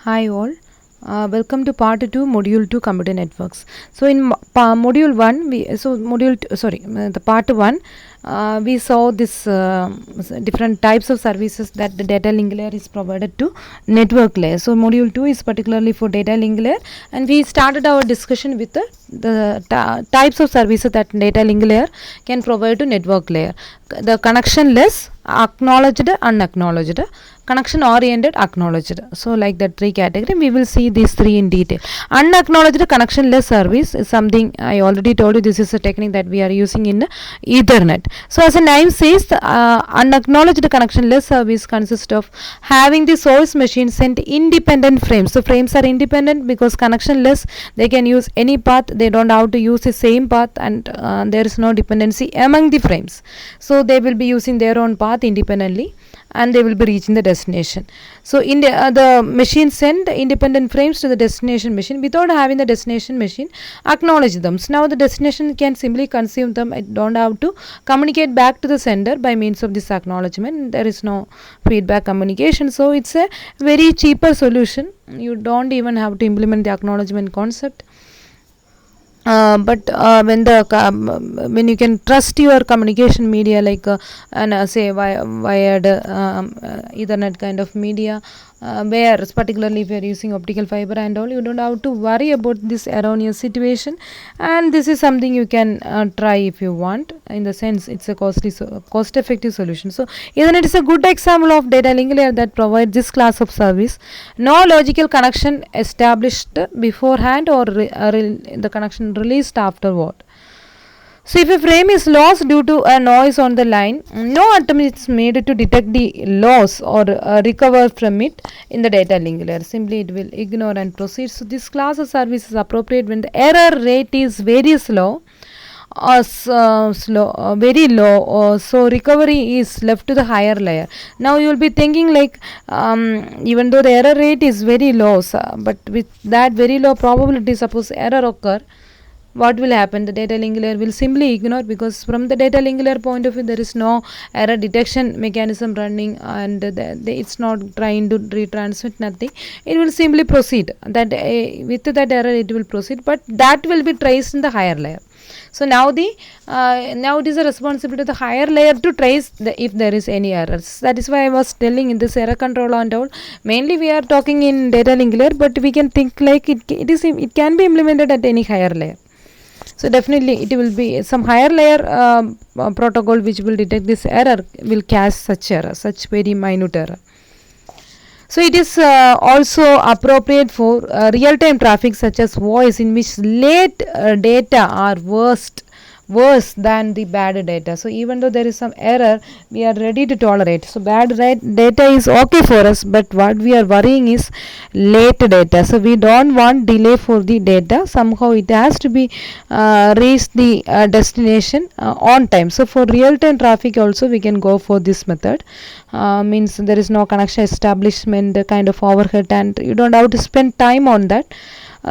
Hi all, welcome to part 2 module 2 computer networks. So in module 1 the part 1 we saw this different types of services that the data link layer is provided to network layer. So module 2 is particularly for data link layer, and we started our discussion with the types of services that data link layer can provide to network layer. The connectionless, acknowledged, unacknowledged, connection oriented, acknowledged. So like that three category, we will see these three in detail. Unacknowledged connectionless service is something I already told you. This is a technique that we are using in Ethernet. So as the name says, the unacknowledged connectionless service consists of having the source machine send independent frames. So frames are independent because connectionless, they can use any path, they don't have to use the same path, and there is no dependency among the frames. So they will be using their own path independently, and they will be reaching the destination. So in the machine send independent frames to the destination machine without having the destination machine acknowledge them. So now the destination can simply consume them. I don't have to communicate back to the sender by means of this acknowledgement. There is no feedback communication. So it's a very cheaper solution. You don't even have to implement the acknowledgement concept. But when you can trust your communication media, like say wired Ethernet kind of media, where particularly if you are using optical fiber and all, you don't have to worry about this erroneous situation, and this is something you can try if you want. In the sense, it's a cost effective solution. So Ethernet is a good example of data link layer that provides this class of service. No logical connection established beforehand, or the connection released afterward. So if a frame is lost due to a noise on the line, no attempt is made to detect the loss or recover from it in the data link layer. Simply it will ignore and proceed. So this class of service is appropriate when the error rate is very slow or very low, or so recovery is left to the higher layer. Now you will be thinking like, even though the error rate is very low, but with that very low probability, suppose error occur, what will happen? The data link layer will simply ignore, because from the data link layer point of view, there is no error detection mechanism running, and it's not trying to retransmit nothing. It will simply proceed. That with that error it will proceed, but that will be traced in the higher layer. So now now it is a responsibility of the higher layer to trace if there is any errors. That is why I was telling in this error control and all. Mainly we are talking in data link layer, but we can think like it can be implemented at any higher layer. So definitely it will be some higher layer protocol which will detect this error, will catch such error, such very minute error. So it is also appropriate for real-time traffic such as voice, in which late data are worse than the bad data. So even though there is some error, we are ready to tolerate. So bad data is okay for us, but what we are worrying is late data. So we don't want delay for the data. Somehow it has to be reach the destination on time. So for real-time traffic also we can go for this method. Means there is no connection establishment kind of overhead, and you don't have to spend time on that.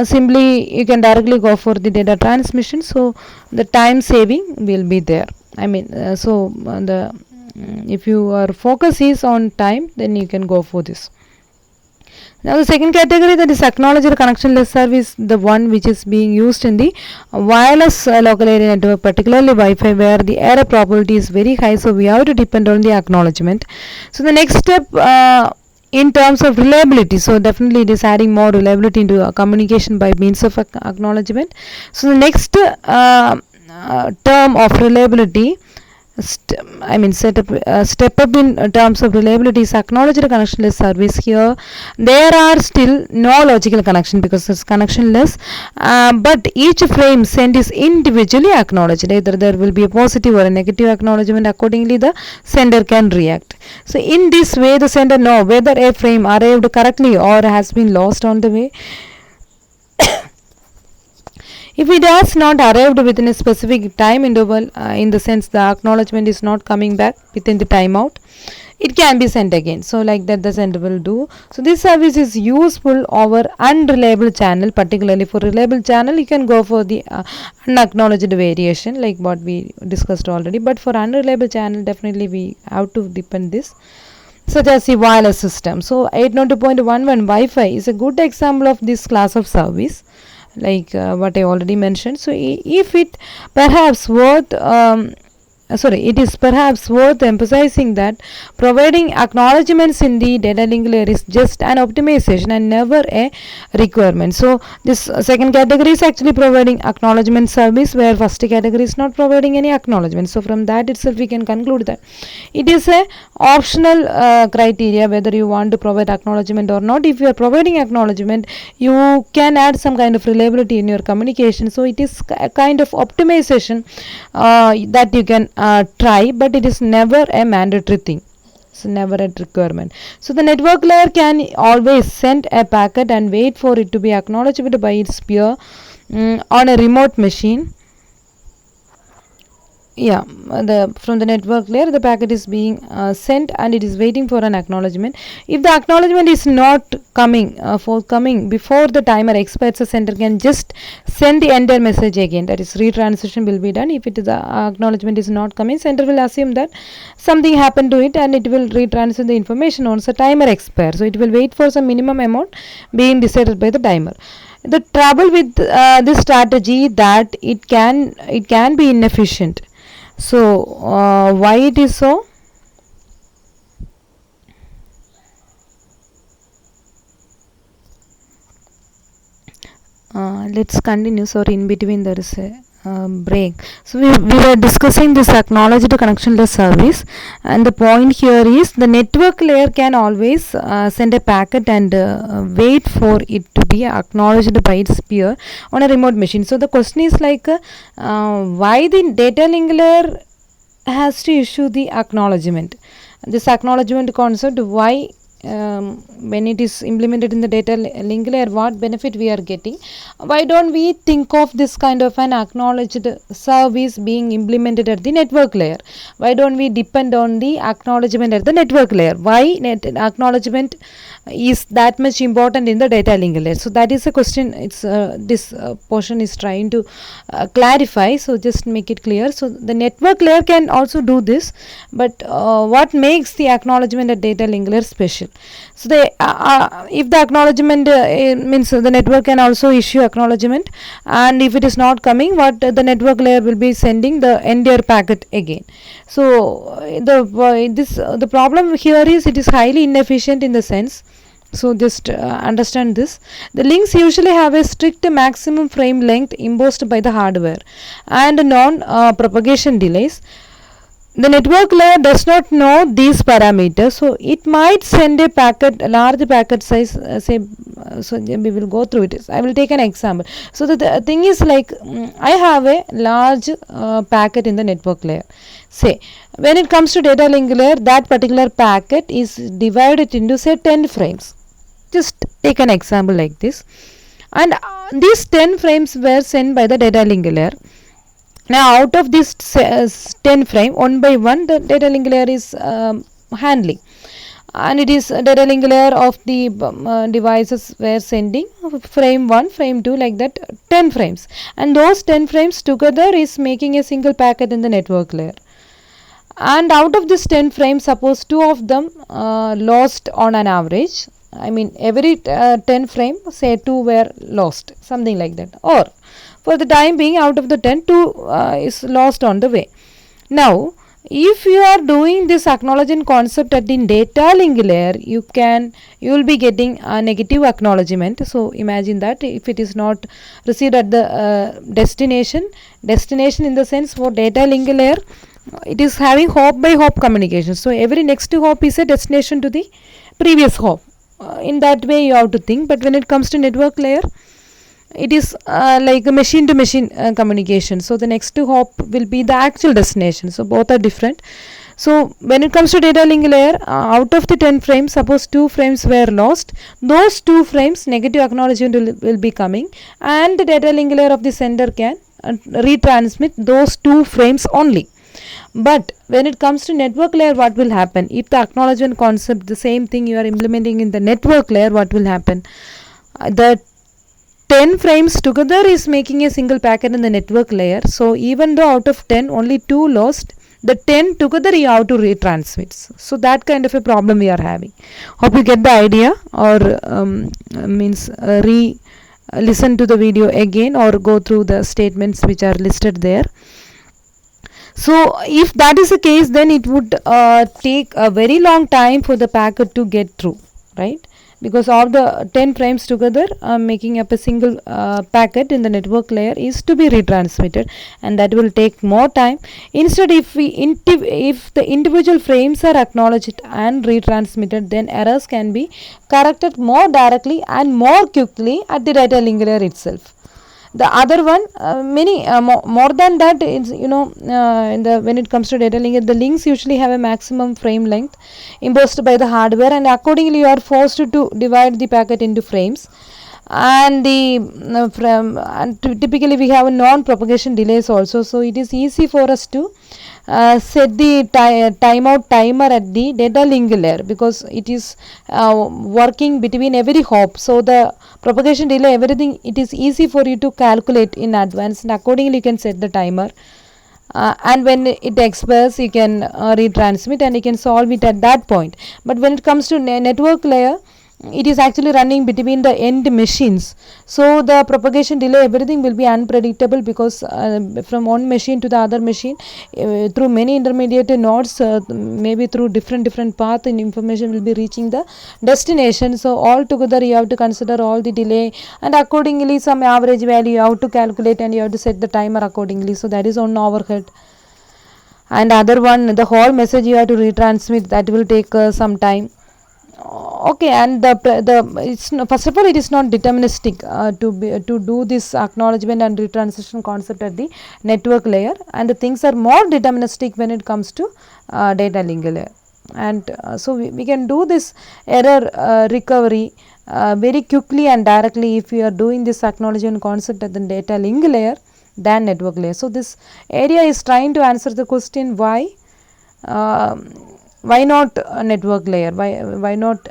Simply you can directly go for the data transmission, so the time saving will be there. I mean, if your focus is on time, then you can go for this. Now the second category, that is acknowledged connectionless service, the one which is being used in the wireless local area network, particularly Wi-Fi, where the error probability is very high, so we have to depend on the acknowledgement. So the next step in terms of reliability, so definitely it is adding more reliability into communication by means of acknowledgement. So the next term of reliability, step up in terms of reliability is acknowledged connectionless service. Here there are still no logical connection because it's connectionless, but each frame sent is individually acknowledged. Either there will be a positive or a negative acknowledgement. Accordingly the sender can react. So in this way the sender know whether a frame arrived correctly or has been lost on the way. If it has not arrived within a specific time interval, in the sense the acknowledgement is not coming back within the timeout, it can be sent again. So like that the sender will do. So this service is useful over unreliable channel. Particularly for reliable channel, you can go for the unacknowledged variation like what we discussed already, but for unreliable channel definitely we have to depend this. such as the wireless system. So 802.11 Wi-Fi is a good example of this class of service, like what I already mentioned. So if it perhaps worth it is perhaps worth emphasizing that providing acknowledgements in the data link layer is just an optimization and never a requirement. So this second category is actually providing acknowledgement service, where first category is not providing any acknowledgement. So from that itself we can conclude that it is a optional criteria whether you want to provide acknowledgement or not. If you are providing acknowledgement, you can add some kind of reliability in your communication. So it is a kind of optimization that you can try, but it is never a mandatory thing. So never a requirement. So the network layer can always send a packet and wait for it to be acknowledged by its peer on a remote machine. From the network layer the packet is being sent and it is waiting for an acknowledgement. If the acknowledgement is not forthcoming before the timer expires, the sender can just send the enter message again, that is retranslation will be done. If it is the acknowledgement is not coming, sender will assume that something happened to it and it will retransfer the information once the timer expires. So it will wait for some minimum amount being decided by the timer. The trouble with this strategy that it can be inefficient. So why it is so? Let's continue. Sorry, in between there is a break. So we were discussing this acknowledged connectionless service, and the point here is the network layer can always send a packet and wait for it to be acknowledged by its peer on a remote machine. So the question is like why the data link layer has to issue the acknowledgement. This acknowledgement concept, why when it is implemented in the data link layer, what benefit we are getting? Why don't we think of this kind of an acknowledged service being implemented at the network layer? Why don't we depend on the acknowledgement at the network layer? Why acknowledgement is that much important in the data link layer? So that is a question. It's this portion is trying to clarify. So just make it clear. So the network layer can also do this, but what makes the acknowledgement at data link layer special? So if the acknowledgement means the network can also issue acknowledgement, and if it is not coming, what the network layer will be sending the entire packet again. So the problem here is it is highly inefficient in the sense. So just understand this. The links usually have a strict maximum frame length imposed by the hardware and non-propagation delays. The network layer does not know these parameters, so it might send a packet, a large packet size, so we will go through it. I will take an example. So the thing is like I have a large packet in the network layer. Say when it comes to data link layer, that particular packet is divided into say 10 frames. Just take an example like this, and these 10 frames were sent by the data link layer. Now out of this 10 frame, one by one the data link layer is handling, and it is data link layer of the devices were sending frame 1, frame 2, like that 10 frames, and those 10 frames together is making a single packet in the network layer. And out of this 10 frames, suppose 2 of them lost on an average. I mean every 10 frame, say 2 were lost, something like that, or for the time being out of the 10, 2 is lost on the way. Now if you are doing this acknowledgement concept at the data link layer, you will be getting a negative acknowledgement. So imagine that if it is not received at the destination in the sense for data link layer, it is having hop by hop communication. So every next hop is a destination to the previous hop. In that way you have to think. But when it comes to network layer, it is like a machine to machine communication. So the next hop will be the actual destination. So both are different. So when it comes to data link layer, out of the 10 frames, suppose 2 frames were lost, those 2 frames negative acknowledgement will be coming, and the data link layer of the sender can retransmit those 2 frames only. But when it comes to network layer, what will happen? If the acknowledgement concept, the same thing you are implementing in the network layer, what will happen? The 10 frames together is making a single packet in the network layer. So even though out of 10 only 2 lost, the 10 together you have to retransmit. So that kind of a problem we are having. Hope you get the idea, or means listen to the video again or go through the statements which are listed there. So if that is the case, then it would take a very long time for the packet to get through, right? Because all the 10 frames together making up a single packet in the network layer is to be retransmitted, and that will take more time. Instead, if the individual frames are acknowledged and retransmitted, then errors can be corrected more directly and more quickly at the data link layer itself. The other one, more than that, is, when it comes to data link, the links usually have a maximum frame length imposed by the hardware, and accordingly you are forced to divide the packet into frames. And typically we have non-propagation delays also, so it is easy for us to set the timeout timer at the data link layer, because it is working between every hop. So the propagation delay, everything, it is easy for you to calculate in advance, and accordingly you can set the timer. And when it expires, you can retransmit, and you can solve it at that point. But when it comes to network layer, it is actually running between the end machines, so the propagation delay, everything will be unpredictable, because from one machine to the other machine, through many intermediate nodes, maybe through different path, and information will be reaching the destination. So all together you have to consider all the delay, and accordingly some average value you have to calculate, and you have to set the timer accordingly. So that is one overhead. And other one, the whole message you have to retransmit, that will take some time. Okay, and it's first of all, it is not deterministic to do this acknowledgement and retransition concept at the network layer, and the things are more deterministic when it comes to data link layer. And so we can do this error recovery very quickly and directly if you are doing this acknowledgement concept at the data link layer than network layer. So this area is trying to answer the question why not a network layer, why not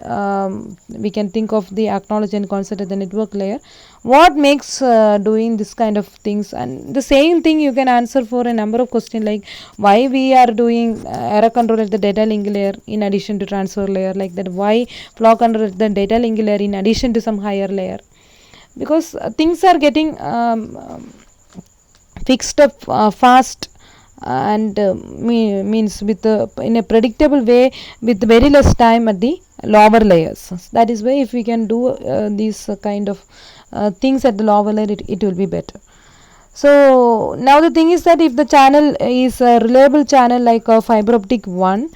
we can think of the acknowledgement concept at the network layer, what makes doing this kind of things. And the same thing you can answer for a number of questions, like why we are doing error control at the data link layer in addition to transfer layer, like that, why flow control at the data link layer in addition to some higher layer, because things are getting fixed up fast, and means with in a predictable way with very less time at the lower layers. That is why if we can do these kind of things at the lower layer, it will be better. So now the thing is that if the channel is a reliable channel like a fiber optic one,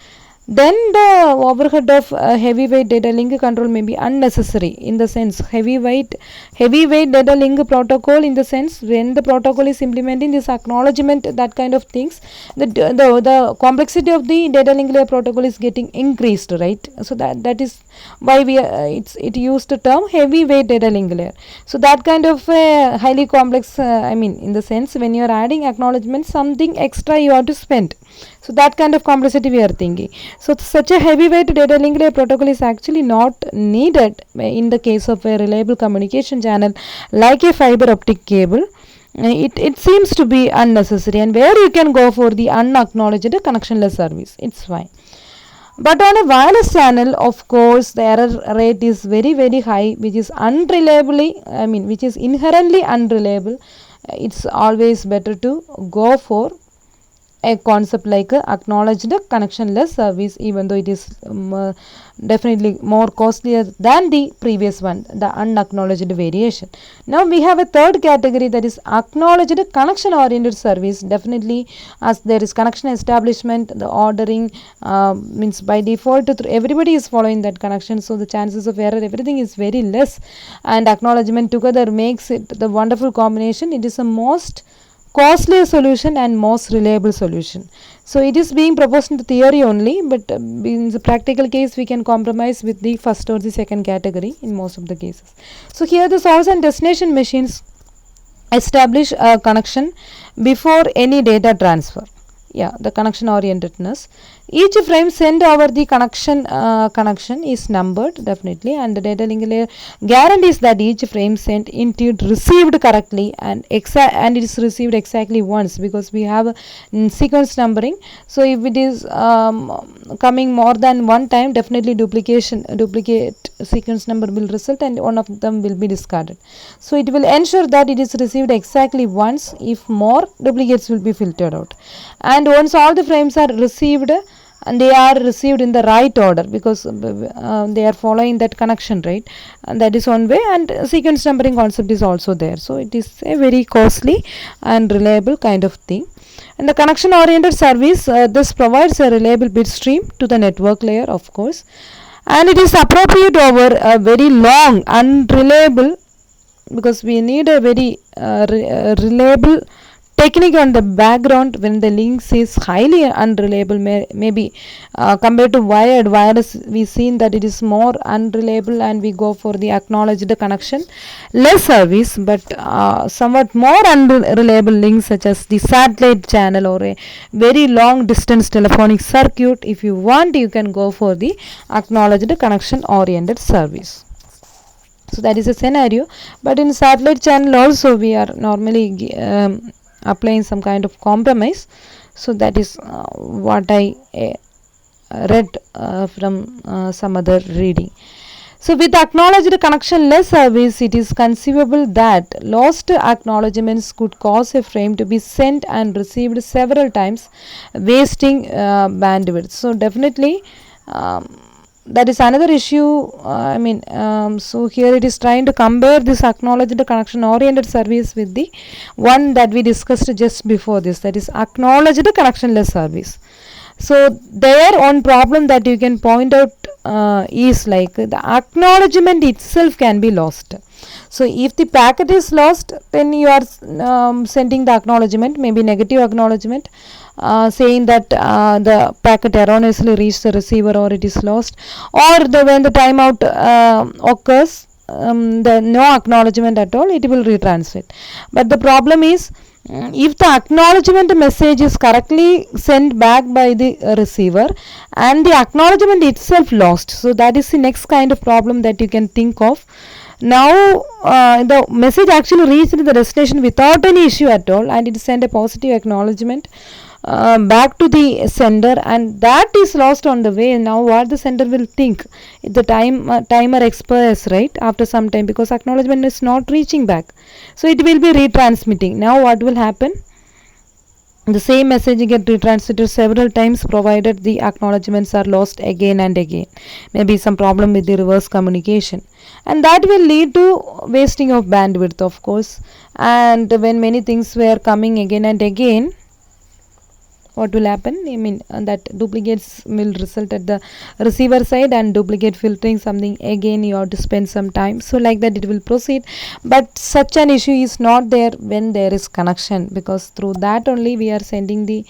then the overhead of heavyweight data link control may be unnecessary, in the sense heavyweight data link protocol, in the sense when the protocol is implementing this acknowledgement, that kind of things, the complexity of the data link layer protocol is getting increased, right? So that is why it used the term heavyweight data link layer. So that kind of highly complex, in the sense when you are adding acknowledgement, something extra you have to spend. So that kind of complexity we are thinking. So such a heavyweight data link layer protocol is actually not needed in the case of a reliable communication channel like a fiber optic cable. It seems to be unnecessary, and where you can go for the unacknowledged connectionless service, it's fine. But on a wireless channel, of course, the error rate is very high, which is which is inherently unreliable. It's always better to go for a concept like acknowledged connectionless service, even though it is definitely more costlier than the previous one, the unacknowledged variation. Now we have a third category, that is acknowledged connection oriented service. Definitely, as there is connection establishment, the ordering means by default everybody is following that connection, so the chances of error, everything is very less, and acknowledgement together makes it the wonderful combination. It is the most costlier solution and most reliable solution. So it is being proposed in the theory only, but in the practical case we can compromise with the first or the second category in most of the cases. So here the source and destination machines establish a connection before any data transfer. The connection orientedness. Each frame sent over the connection is numbered definitely, and the data link layer guarantees that each frame sent indeed received correctly and it is received exactly once, because we have sequence numbering. So if it is coming more than one time, definitely duplicate sequence number will result and one of them will be discarded. So it will ensure that it is received exactly once. If more, duplicates will be filtered out, and once all the frames are received, and they are received in the right order, because they are following that connection, right, and that is one way. And sequence numbering concept is also there, so it is a very costly and reliable kind of thing. And the connection oriented service this provides a reliable bit stream to the network layer, of course, and it is appropriate over a very long unreliable, because we need a very reliable technique on the background when the links is highly unreliable, maybe compared to wireless, we seen that it is more unreliable and we go for the acknowledged connection less service. But somewhat more unreliable links such as the satellite channel or a very long distance telephonic circuit, if you want, you can go for the acknowledged connection oriented service. So that is a scenario. But in satellite channel also we are normally applying some kind of compromise. So that is what I read from some other reading. So with acknowledged connectionless service, it is conceivable that lost acknowledgements could cause a frame to be sent and received several times, wasting bandwidth. So definitely that is another issue. So here it is trying to compare this acknowledged connection oriented service with the one that we discussed just before this, that is acknowledged connectionless service. So their own problem that you can point out is like the acknowledgement itself can be lost. So if the packet is lost, then you are sending the acknowledgement, maybe negative acknowledgement, saying that the packet erroneously reached the receiver or it is lost, or when the timeout occurs, the no acknowledgement at all, it will retransmit. But the problem is, if the acknowledgement message is correctly sent back by the receiver and the acknowledgement itself lost, so that is the next kind of problem that you can think of. Now the message actually reached the destination without any issue at all, and it sent a positive acknowledgement back to the sender, and that is lost on the way. Now what the sender will think, if the timer expires, right, after some time, because acknowledgement is not reaching back, so it will be retransmitting. Now what will happen, the same message get retransmitted several times, provided the acknowledgements are lost again and again, maybe some problem with the reverse communication, and that will lead to wasting of bandwidth, of course. And when many things were coming again and again, what will happen, that duplicates will result at the receiver side, and duplicate filtering something, again you have to spend some time. So like that it will proceed. But such an issue is not there when there is connection, because through that only we are sending the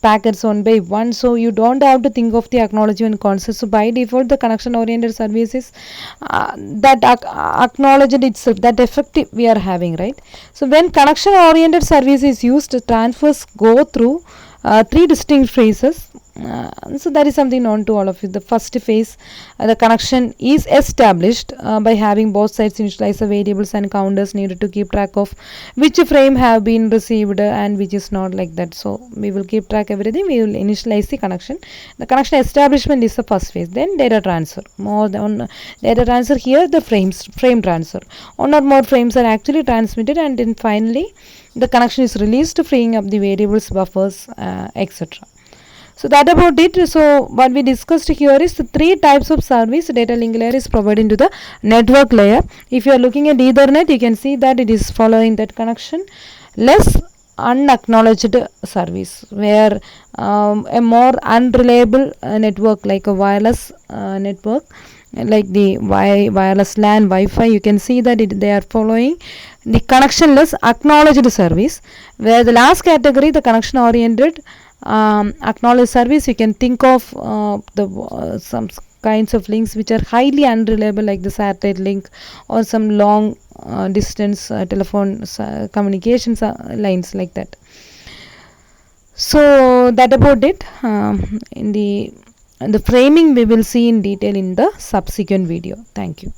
packets one by one, so you don't have to think of the acknowledgement concept. So by default the connection oriented services that acknowledged itself, that effective we are having, right. So when connection oriented service is used, transfers go through three distinct phases. So that is something known to all of you. The first phase, the connection is established by having both sides initialize the variables and counters needed to keep track of which frame have been received and which is not, like that. So we will keep track everything. We will initialize the connection. The connection establishment is the first phase. Then data transfer. More than data transfer, here the frame transfer. One or more frames are actually transmitted, and then finally the connection is released, freeing up the variables, buffers, etc. So that about it. So what we discussed here is the three types of service data link layer is provided to the network layer. If you are looking at Ethernet, you can see that it is following that connection less unacknowledged service, where a more unreliable network like a wireless network, like the wireless LAN, Wi-Fi, you can see that they are following the connectionless acknowledged service, where the last category, the connection oriented acknowledged service, you can think of some kinds of links which are highly unreliable, like the satellite link or some long distance telephone communications lines, like that. So So that about it. In the framing we will see in detail in the subsequent video. Thank you.